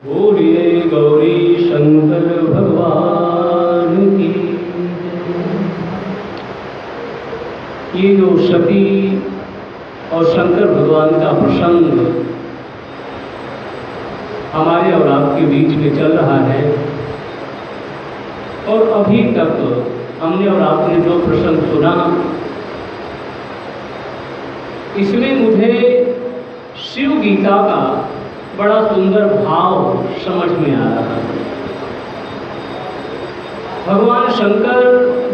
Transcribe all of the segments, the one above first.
बोलिए गौरी शंकर भगवान की। ये जो सती और शंकर भगवान का प्रसंग हमारे और आपके बीच में चल रहा है, और अभी तक हमने और आपने जो प्रसंग सुना, इसमें मुझे शिव गीता का बड़ा सुंदर भाव समझ में आ रहा है। भगवान शंकर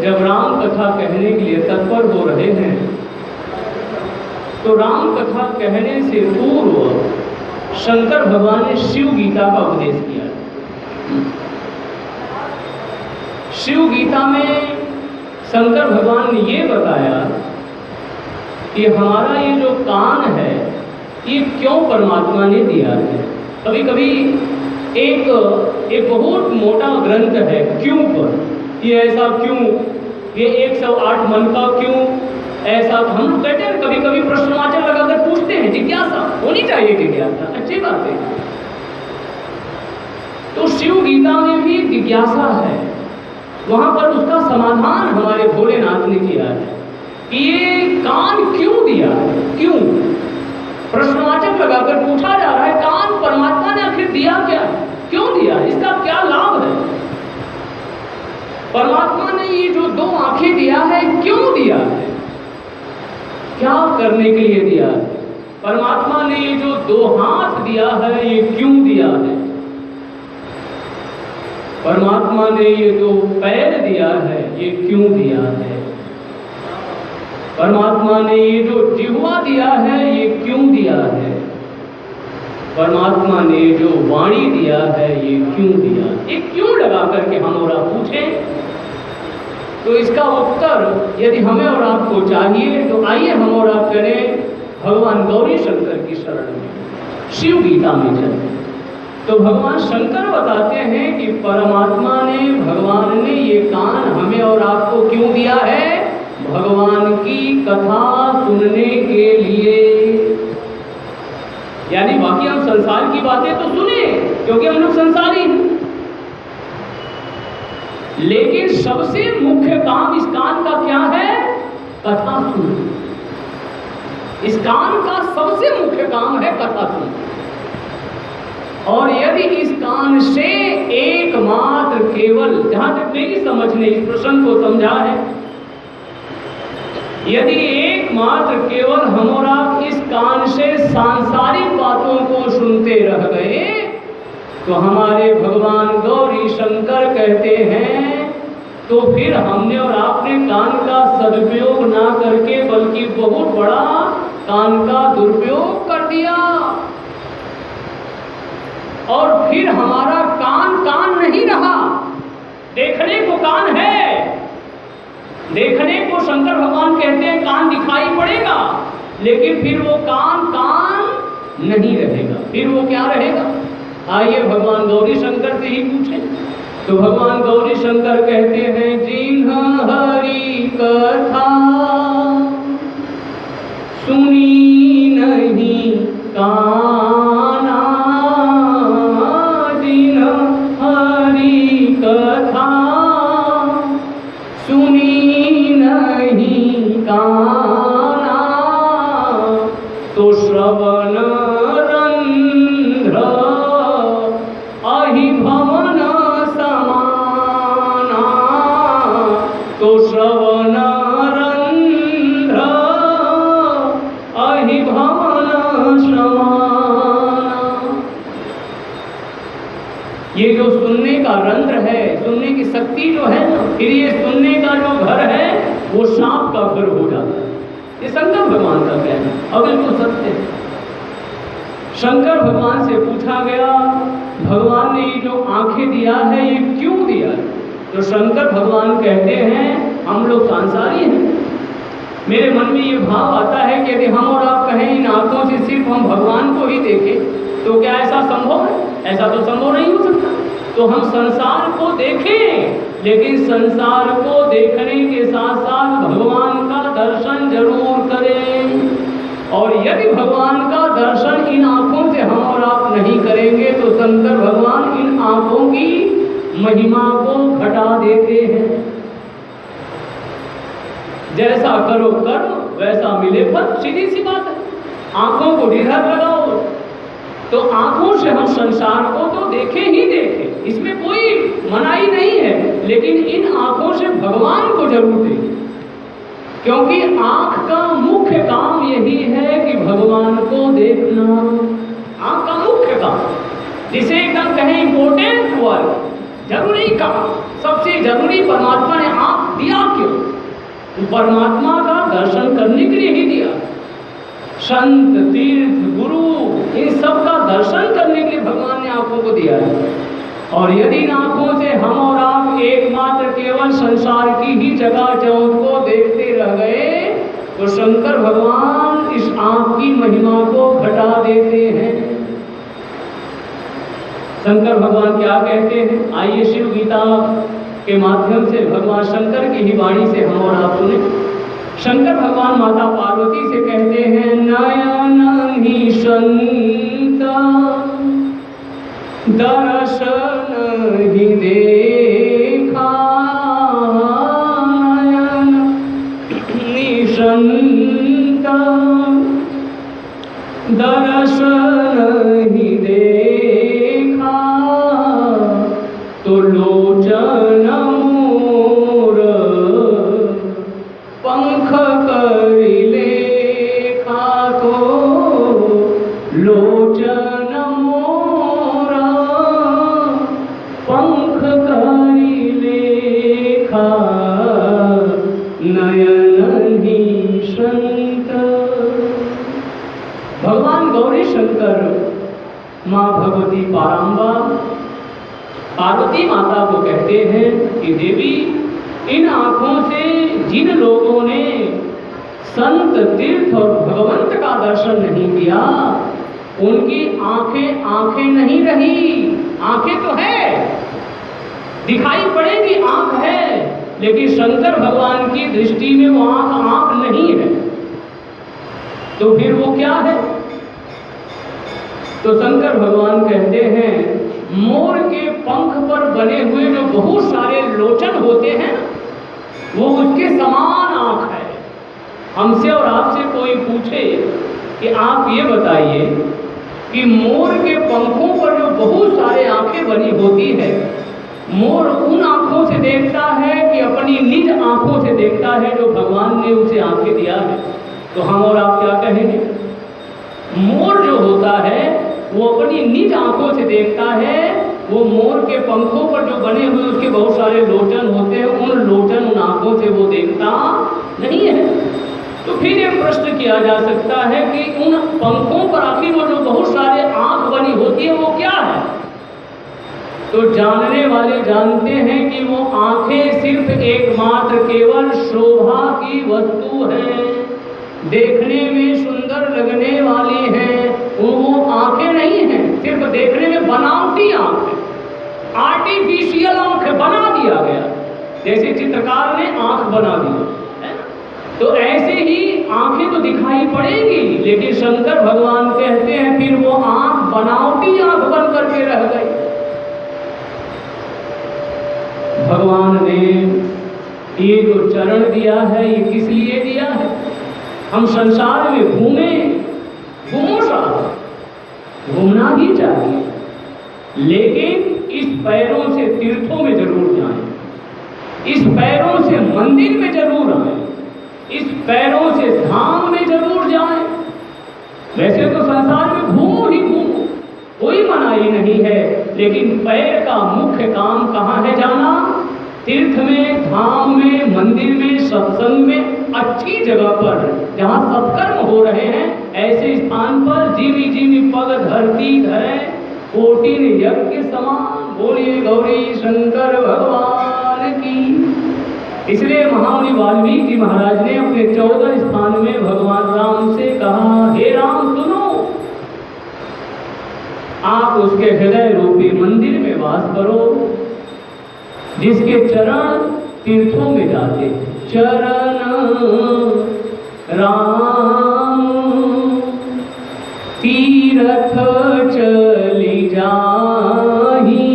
जब राम कथा कहने के लिए तत्पर हो रहे हैं, तो राम कथा कहने से पूर्व शंकर भगवान ने शिव गीता का उपदेश किया। शिव गीता में शंकर भगवान ने ये बताया कि हमारा ये जो कान है, ये क्यों परमात्मा ने दिया है। कभी कभी एक बहुत मोटा ग्रंथ है क्यों पर, ये ऐसा क्यों, ये 108 मन का क्यों ऐसा, हम कहते हैं कभी कभी प्रश्नवाचक लगाकर पूछते हैं। जिज्ञासा होनी चाहिए, जिज्ञासा अच्छी बात है। तो शिव गीता में भी जिज्ञासा है, वहां पर उसका समाधान हमारे भोलेनाथ ने किया है कि ये कान क्यों दिया है, क्यों प्रश्नवाचक लगाकर पूछा जा रहा है। कान परमात्मा ने आखिर दिया क्या, क्यों दिया, इसका क्या लाभ है। परमात्मा ने ये जो 2 आंखें दिया है, क्यों दिया है, क्या करने के लिए दिया है। परमात्मा ने ये जो 2 हाथ दिया है, ये क्यों दिया है। परमात्मा ने ये 2 पैर दिया है, ये क्यों दिया है। परमात्मा ने ये जो जिह्वा दिया है, ये क्यों दिया है। परमात्मा ने जो वाणी दिया है, ये क्यों दिया। ये क्यों लगा करके हम और आप पूछें, तो इसका उत्तर यदि हमें और आपको चाहिए, तो आइए हम और आप करें भगवान गौरी शंकर की शरण में, शिव गीता में चलें। तो भगवान शंकर बताते हैं कि परमात्मा ने, भगवान ने ये कान हमें और आपको क्यों दिया है, भगवान की कथा सुनने के लिए। यानी बाकी हम संसार की बातें तो सुने, क्योंकि हम लोग संसारी हैं, लेकिन सबसे मुख्य काम इस कान का क्या है, कथा सुनना। इस कान का सबसे मुख्य काम है कथा सुनना। और यदि इस कान से एकमात्र केवल, जहां तक मेरी समझ ने इस प्रश्न को समझा है, यदि एकमात्र केवल हम और आप इस कान से सांसारिक बातों को सुनते रह गए, तो हमारे भगवान गौरी शंकर कहते हैं, तो फिर हमने और आपने कान का सदुपयोग ना करके बल्कि बहुत बड़ा कान का दुरुपयोग कर दिया। और फिर हमारा कान कान नहीं रहा। देखने को कान है, देखने को शंकर भगवान कहते हैं कान दिखाई पड़ेगा, लेकिन फिर वो कान कान नहीं रहेगा, फिर वो क्या रहेगा। आइए भगवान गौरी शंकर से ही पूछें। तो भगवान गौरी शंकर कहते हैं, जिन्ह हरि कथा सुनी नहीं काना, जिन्ह हरि कथा सुनी नहीं काना, तो श्रवण रंध्र अहि भवन समाना, तो श्रवण रंध्र अहि भवन समाना। ये जो सुनने का रंध्र है, सुनने की शक्ति जो है ना, फिर ये सुनने का जो घर है, वो सांप का घर हो जाता है। ये शंकर भगवान का कहना है, और बिल्कुल सत्य है। शंकर भगवान से पूछा गया, भगवान ने ये जो आंखें दिया है, ये क्यों दिया है। तो शंकर भगवान कहते हैं, हम लोग सांसारी हैं। मेरे मन में ये भाव आता है कि यदि हम और आप कहें इन आंखों से सिर्फ हम भगवान को ही देखें, तो क्या ऐसा संभव है। ऐसा तो संभव नहीं हो सकता। तो हम संसार को देखें, लेकिन संसार को देखने के साथ साथ भगवान का दर्शन जरूर करें। और यदि भगवान का दर्शन इन आंखों से हम और आप नहीं करेंगे, तो शंकर भगवान महिमा को घटा देते हैं। जैसा करो कर्म वैसा मिले फल, सीधी सी बात है। आंखों को ढिढर लगाओ तो आंखों से हम संसार को तो देखे ही देखे, इसमें कोई मनाही नहीं है, लेकिन इन आंखों से भगवान को जरूर देखें, क्योंकि आंख का मुख्य काम यही है कि भगवान को देखना। आंख का मुख्य काम, जिसे एकदम कहें इंपोर्टेंट वर्क, जरूरी काम, सबसे जरूरी परमात्मा ने आंख दिया क्यों? परमात्मा का दर्शन करने के लिए ही दिया। संत, तीर्थ, गुरु, इन सब का दर्शन करने के लिए भगवान ने आंखों को दिया है। और यदि इन आंखों से हम और आप एकमात्र केवल संसार की ही जगह चौथ को देखते रह गए तो शंकर भगवान इस आंख की महिमा को घटा देते हैं। शंकर भगवान क्या कहते हैं, आइए शिव गीता के माध्यम से भगवान शंकर की ही वाणी से हम और आप सुने। शंकर भगवान माता पार्वती से कहते हैं, नयन ही संता दर्शन ही देखा, नयन ही संता दर्शन ही देखा, तो लोचन मोर पंख करि लेखा, तो लोचन मोरा पंख करि लेखा, नयन ही संत। भगवान गौरी शंकर माँ भगवती पारंबा पार्वती माता को कहते हैं कि देवी, इन आंखों से जिन लोगों ने संत, तीर्थ और भगवंत का दर्शन नहीं किया, उनकी आंखें आंखें नहीं रही। आंखें तो है, दिखाई पड़ेगी, आंख है, लेकिन शंकर भगवान की दृष्टि में वो आंख आंख नहीं है। तो फिर वो क्या है? तो शंकर भगवान कहते हैं, मोर के पंख पर बने हुए जो बहुत सारे लोचन होते हैं, वो उसके समान आंख है। हमसे और आपसे कोई पूछे कि आप ये बताइए कि मोर के पंखों पर जो बहुत सारे आंखें बनी होती है, मोर उन आंखों से देखता है कि अपनी निज आंखों से देखता है जो भगवान ने उसे आंखें दिया है? तो हम और आप क्या कहेंगे? मोर जो होता है वो अपनी निज आंखों से देखता है। वो मोर के पंखों पर जो बने हुए उसके बहुत सारे लोचन होते हैं, उन लोचन, उन आंखों से वो देखता नहीं है। तो फिर ये प्रश्न किया जा सकता है कि उन पंखों पर आखिर वो जो बहुत सारे आंख बनी होती है वो क्या है? तो जानने वाले जानते हैं कि वो आंखें सिर्फ एकमात्र केवल शोभा की वस्तु है, देखने में सुंदर लगने वाली हैं। वो आंखें नहीं हैं, सिर्फ देखने में बनावटी आंख है, आर्टिफिशियल आंख बना दिया गया, जैसे चित्रकार ने आंख बना दी है। तो ऐसे ही आंखें तो दिखाई पड़ेंगी, लेकिन शंकर भगवान कहते हैं फिर वो आंख बनावटी आंख बन करके रह गई। भगवान ने ये जो चरण दिया है, ये किस लिए दिया है? हम संसार में घूमो साथ, घूमना ही चाहिए, लेकिन इस पैरों से तीर्थों में जरूर जाएं, इस पैरों से मंदिर में जरूर आएं, इस पैरों से धाम में जरूर जाएं। वैसे तो संसार में घूमो ही घूमो, कोई मनाही नहीं है, लेकिन पैर का मुख्य काम कहाँ है जाना? तीर्थ में, धाम में, मंदिर में, सत्संग में, अच्छी जगह पर जहाँ सत्कर्म हो रहे हैं, ऐसे स्थान पर जीवी जीवी पग धरती धरे, कोटिन यज्ञ समान। बोलिए गौरी शंकर भगवान की। इसलिए महामुनि वाल्मीकि जी महाराज ने अपने 14 स्थान में भगवान राम से कहा, हे राम सुनो, आप उसके हृदय रूपी मंदिर में वास करो, जिसके चरण तीर्थों में जाते। चरण राम तीर्थ चली जाही,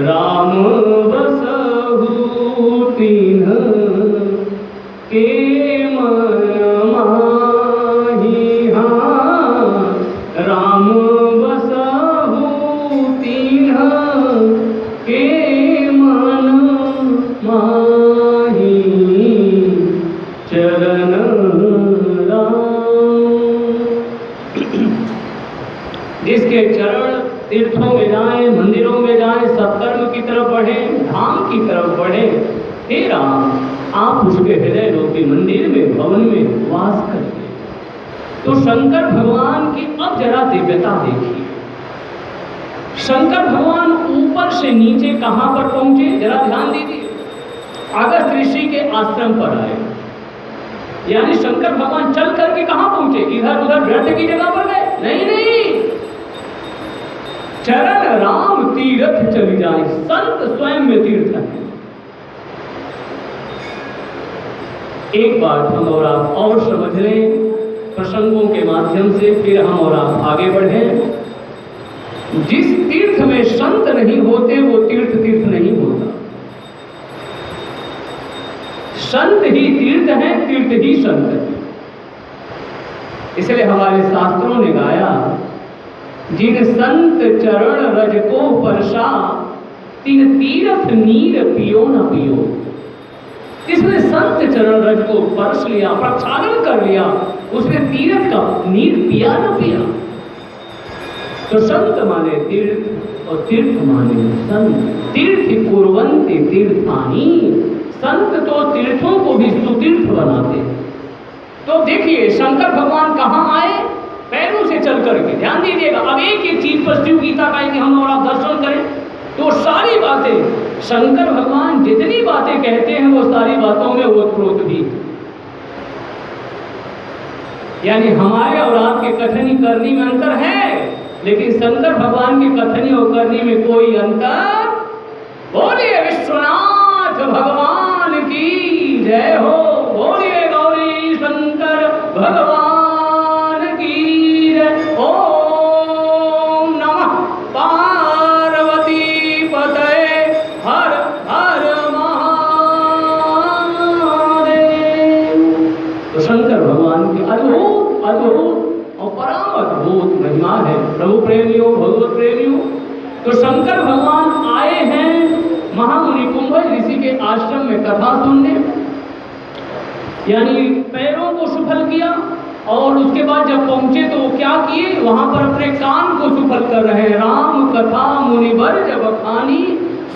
राम बसहु तिन्ह के मन माही। हाँ, राम बसहु तिन्ह के मन माही, चरण जिसके चरण तीर्थों में जाएं, मंदिरों में जाएं, सत्कर्म की तरफ बढ़ें, धाम की तरफ बढ़ें, हे राम आप उसके हृदय रूपी मंदिर में, भवन में वास करिए। तो शंकर भगवान की अब जरा दिव्यता देखिए। शंकर भगवान ऊपर से नीचे कहां पर पहुंचे, जरा ध्यान दीजिए। अगस्त्य ऋषि के आश्रम पर आए, यानी शंकर भगवान चल करके कहां पहुंचे, इधर उधर व्यर्थ की जगह पर गए? नहीं नहीं, चरण राम तीर्थ चली जाए। संत स्वयं में तीर्थ है। एक बात हम और आप और समझ लें प्रसंगों के माध्यम से, फिर हम और आप आगे बढ़ें। जिस तीर्थ में संत नहीं होते वो तीर्थ तीर्थ नहीं होता। संत ही तीर्थ है, तीर्थ ही संत है। इसलिए हमारे शास्त्रों ने गाया, जिन संत चरण रज को परसा, तिन तीर्थ नीर पियो न पियो। इसने संत चरण रज को परस लिया, प्रक्षालन कर लिया, उसने तीर्थ का नीर पिया न पिया। तो संत माने तीर्थ और तीर्थ माने संत। तीर्थ कुर्वन्ति तीर्थानि, संत तो तीर्थों को भी सुतीर्थ बनाते। तो देखिए शंकर भगवान कहाँ आए, पैरों से चल करके। ध्यान दीजिएगा, अब एक एक चीज पर शिव गीता का यदि हम और आप दर्शन करें तो सारी बातें शंकर भगवान जितनी बातें कहते हैं वो सारी बातों में ओतप्रोत भी, यानी हमारे और आपके कथनी करनी में अंतर है, लेकिन शंकर भगवान की कथनी और करनी में कोई अंतर। बोलिए विश्वनाथ भगवान की जय हो, बोलिए गौरी शंकर भगवान की जय। ओम नमः पार्वती पतये, हर हर महादेव। तो शंकर भगवान की अद्भुत अद्भुत और परम अद्भुत महिमा है। प्रभु प्रेमियों, भगवत प्रेमियों, तो शंकर भगवान आए हैं महामुनि कुंभज ऋषि के आश्रम में कथा सुनने, यानी पैरों को सुफल किया। और उसके बाद जब पहुंचे तो वो क्या किए, वहां पर अपने कान को सुफल कर रहे हैं। राम कथा मुनिवर जब बखानी,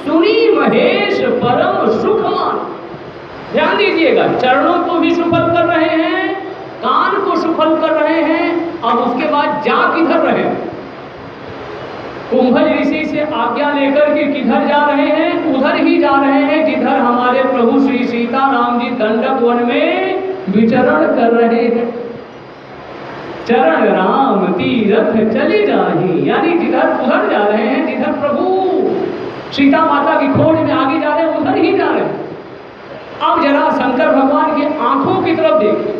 सुनी महेश परम सुखमान। ध्यान दीजिएगा, चरणों को भी सुफल कर रहे हैं, कान को सुफल कर रहे हैं। अब उसके बाद जा किधर रहे, कुंभज ऋषि से आज्ञा लेकर के किधर जा रहे हैं, उधर ही जा रहे हैं जिधर हमारे प्रभु श्री सीता राम जी दंडक वन में विचरण कर रहे हैं। चरण राम तीरथ चले जाहि, यानी जिधर उधर जा रहे हैं जिधर प्रभु सीता माता की खोज में आगे जा रहे हैं, उधर ही जा रहे हैं। अब जरा शंकर भगवान की आंखों की तरफ देखिए,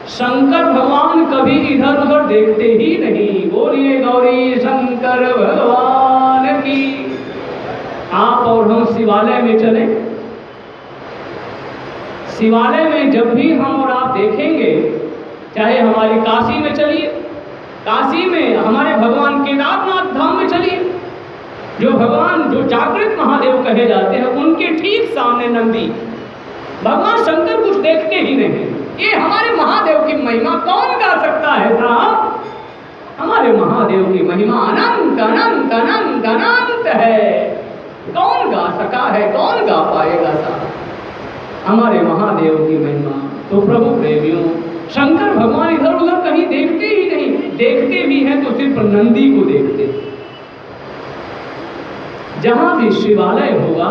शंकर भगवान कभी इधर उधर देखते ही नहीं। बोलिए गौरी शंकर भगवान की। आप और हम शिवालय में चले, शिवालय में जब भी हम और आप देखेंगे, चाहे हमारी काशी में चलिए, काशी में हमारे भगवान केदारनाथ धाम में चलिए, जो भगवान जो जागृत महादेव कहे जाते हैं, उनके ठीक सामने नंदी। भगवान शंकर कुछ देखते ही नहीं। ये हमारे महादेव की महिमा कौन गा सकता है साहब? हमारे महादेव की महिमा अनंत अनंत अनंत अनंत है। कौन गा सका है, कौन गा पाएगा साहब हमारे महादेव की महिमा? तो प्रभु प्रेमियों, शंकर भगवान इधर उधर कहीं देखते ही नहीं, देखते भी हैं तो सिर्फ नंदी को देखते। जहां भी शिवालय होगा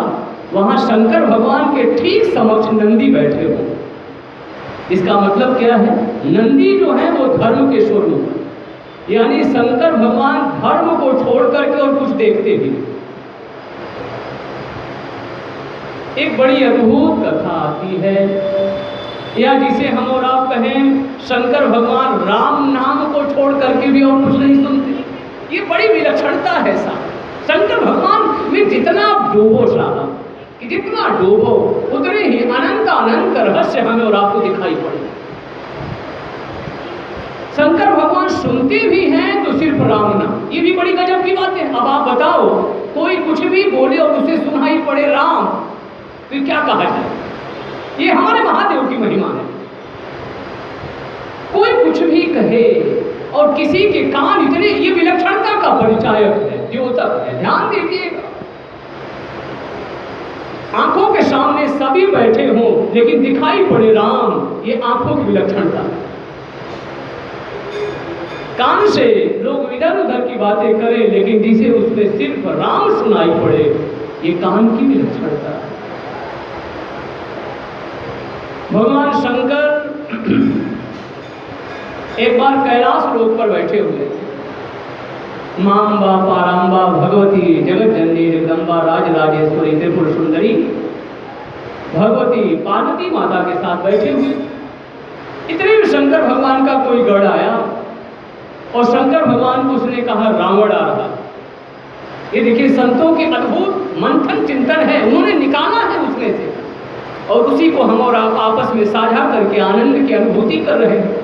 वहां शंकर भगवान के ठीक समक्ष नंदी बैठे हो। इसका मतलब क्या है? नंदी जो है वो धर्म के स्वरूप है, यानी शंकर भगवान धर्म को छोड़ करके और कुछ देखते भी। एक बड़ी अद्भुत कथा आती है, या जिसे हम और आप कहें शंकर भगवान राम नाम को छोड़ करके भी और कुछ नहीं सुनते। ये बड़ी विलक्षणता है साहब। शंकर भगवान में जितना आप डूबो साहब, कि जितना डूबो उतने ही अनंत अनंत रहस्य हमें और आपको दिखाई पड़े। शंकर भगवान सुनते भी हैं तो सिर्फ राम नाम, ये भी बड़ी गजब की बात है। अब आप बताओ, कोई कुछ भी बोले और उसे सुनाई पड़े राम, तो क्या कहा जाए? ये हमारे महादेव की महिमा है। कोई कुछ भी कहे और किसी के कान इतने, ये विलक्षणता का परिचायक है, द्योतक है। ध्यान दीजिएगा, आंखों के सामने सभी बैठे हों लेकिन दिखाई पड़े राम, ये आंखों की विलक्षणता है। कान से लोग इधर उधर की बातें करें लेकिन जिसे उसमें सिर्फ राम सुनाई पड़े, ये कान की विलक्षणता है। भगवान शंकर एक बार कैलाश लोक पर बैठे हुए थे। मांबा पारांबा भगवती जगत जननी जगदम्बा राजराजेश्वरी त्रिपुर सुंदरी भगवती पार्वती माता के साथ बैठे हुए। इतने में शंकर भगवान का कोई गढ़ आया और शंकर भगवान को उसने कहा रावण आ रहा। ये देखिए संतों के अद्भुत मंथन चिंतन है, उन्होंने निकाला है उसमें से, और उसी को हम और आप आपस में साझा करके आनंद की अनुभूति कर रहे हैं।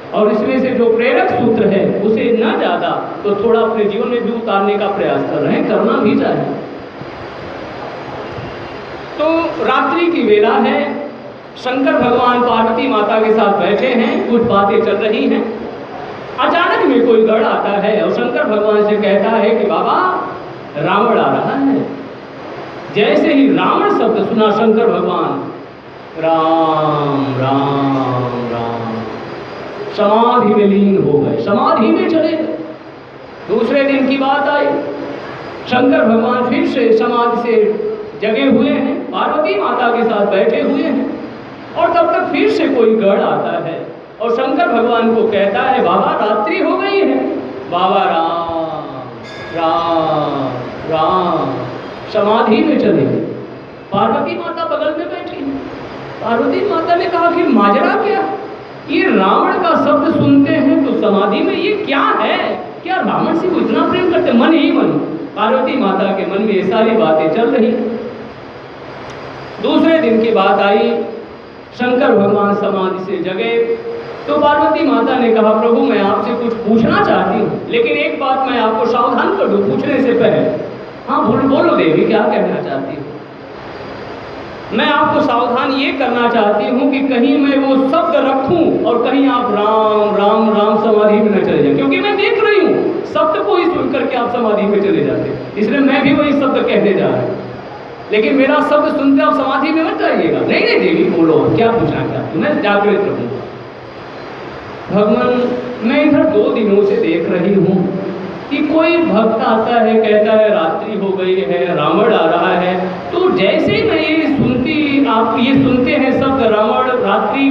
और इसमें से जो प्रेरक सूत्र है उसे न ज़्यादा तो थोड़ा अपने जीवन में भी उतारने का प्रयास कर रहे हैं, करना भी चाहिए। तो रात्रि की वेला है, शंकर भगवान पार्वती माता के साथ बैठे हैं, कुछ बातें चल रही हैं। अचानक में कोई गढ़ आता है और शंकर भगवान से कहता है कि बाबा रावण आ रहा है। जैसे ही रावण शब्द सुना शंकर भगवान राम राम राम समाधि में लीन हो गए, समाधि में चले गए। दूसरे दिन की बात आई, शंकर भगवान फिर से समाधि से जगे हुए हैं, पार्वती माता के साथ बैठे हुए हैं, और तब तक फिर से कोई गढ़ आता है और शंकर भगवान को कहता है बाबा रात्रि हो गई है। बाबा राम राम राम समाधि में चले गए। पार्वती माता बगल में बैठी। पार्वती माता ने कहा कि माजरा क्या, ये रावण का शब्द सुनते हैं तो समाधि में, ये क्या है? क्या रावण से वो इतना प्रेम करते? मन ही मन पार्वती माता के मन में ये सारी बातें चल रही। दूसरे दिन की बात आई, शंकर भगवान समाधि से जगे तो पार्वती माता ने कहा प्रभु मैं आपसे कुछ पूछना चाहती हूँ, लेकिन एक बात मैं आपको सावधान कर दूँ पूछने से पहले। हाँ बोलो देवी, क्या कहना चाहती हूँ? मैं आपको सावधान ये करना चाहती हूँ कि कहीं मैं वो शब्द रखूं और कहीं आप राम राम राम समाधि में न चले जाए, क्योंकि मैं देख रही हूँ शब्द को ही सुन करके आप समाधि में चले जाते, इसलिए मैं भी वही शब्द कहने जा रहा हूँ। लेकिन मेरा शब्द सुनते आप समाधि में मत जाइएगा। नहीं नहीं देवी बोलो, क्या पूछना चाहती हूँ? मैं जागृत रहूँगा। भगवान मैं इधर 2 दिनों से देख रही हूँ कि कोई भक्त आता है, कहता है रात्रि हो गई है, रावण आ रहा है। तो जैसे ही मैं ये आप ये सुनते हैं शब्द रावण रात्रि,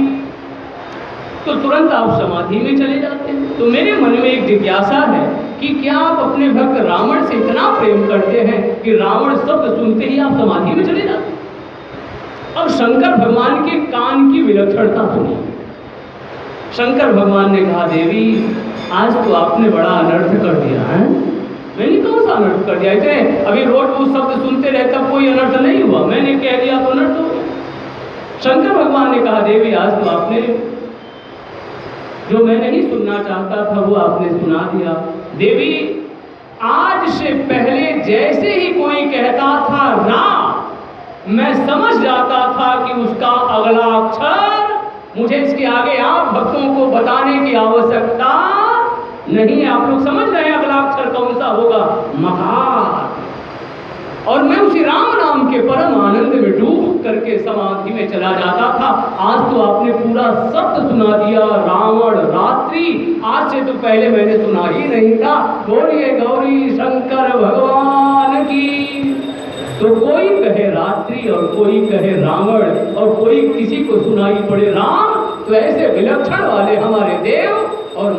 तो तुरंत आप समाधि में चले जाते हैं। तो मेरे मन में एक जिज्ञासा है कि क्या आप अपने भक्त रावण से इतना प्रेम करते हैं कि रावण शब्द सुनते ही आप समाधि में चले जाते हैं? अब शंकर भगवान के कान की विलक्षणता सुनिए। शंकर भगवान ने कहा देवी आज तो आपने बड़ा अनर्थ कर दिया है। मैंने कौन सा अनर्थ कर दिया? इतने अभी रोज वो शब्द सुनते रहे तब कोई अनर्थ नहीं हुआ, मैंने कह दिया तो अनर्थ हो गया। शंकर भगवान ने कहा देवी आज तो आपने जो मैं नहीं सुनना चाहता था वो आपने सुना दिया। देवी आज से पहले जैसे ही कोई कहता था राम, मैं समझ जाता था कि उसका अगला अक्षर मुझे इसके आगे आप भक्तों को बताने की आवश्यकता नहीं है। आप लोग समझ रहे हैं अगला अक्षर कौन सा होगा? मकार। और मैं उसी राम नाम के परम आनंद में डूब करके समाधि में चला जाता था। आज तो आपने पूरा शब्द सुना दिया, रावण रात्रि। आज से तो पहले मैंने सुना ही नहीं था। बोलिए गौरी शंकर भगवान की। तो कोई कहे रात्रि और कोई कहे रावण और कोई किसी को सुनाई पड़े राम, तो ऐसे विलक्षण वाले हमारे देव